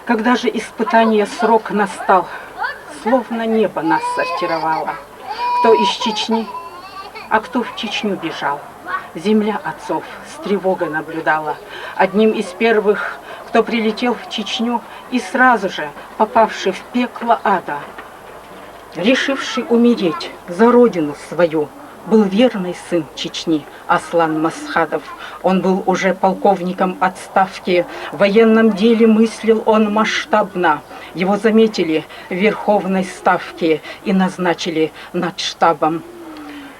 Когда же испытание срок настал, словно небо нас сортировало. Кто из Чечни, а кто в Чечню бежал. Земля отцов с тревогой наблюдала. Одним из первых, кто прилетел в Чечню и сразу же попавший в пекло ада, решивший умереть за родину свою, был верный сын Чечни Аслан Масхадов. Он был уже полковником отставки. В военном деле мыслил он масштабно. Его заметили в Верховной Ставке и назначили над штабом.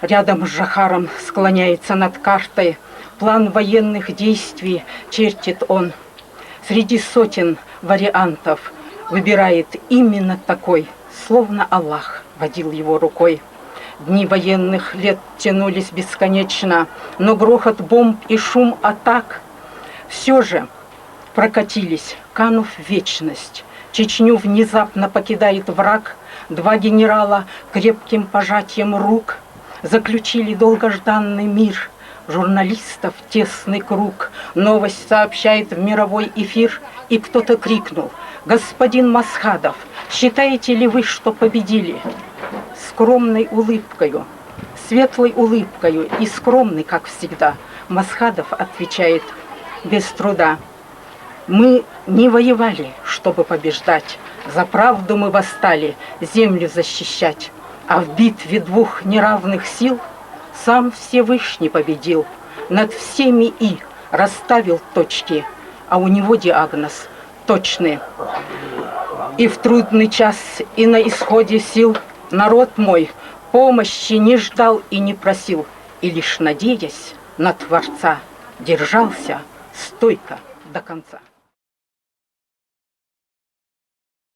Рядом с Жохаром склоняется над картой. План военных действий чертит он. Среди сотен вариантов выбирает именно такой, словно Аллах водил его рукой. Дни военных лет тянулись бесконечно, но грохот бомб и шум атак все же прокатились, канув в вечность. Чечню внезапно покидает враг. Два генерала крепким пожатием рук заключили долгожданный мир. Журналистов тесный круг. Новость сообщает в мировой эфир, и кто-то крикнул: «Господин Масхадов, считаете ли вы, что победили?» Скромной улыбкою, светлой улыбкою и скромный, как всегда, Масхадов отвечает без труда: «Мы не воевали, чтобы побеждать. За правду мы восстали, землю защищать. А в битве двух неравных сил сам Всевышний победил. Над всеми и расставил точки, а у него диагноз точный. И в трудный час, и на исходе сил народ мой помощи не ждал и не просил, и лишь надеясь на Творца, держался стойко до конца».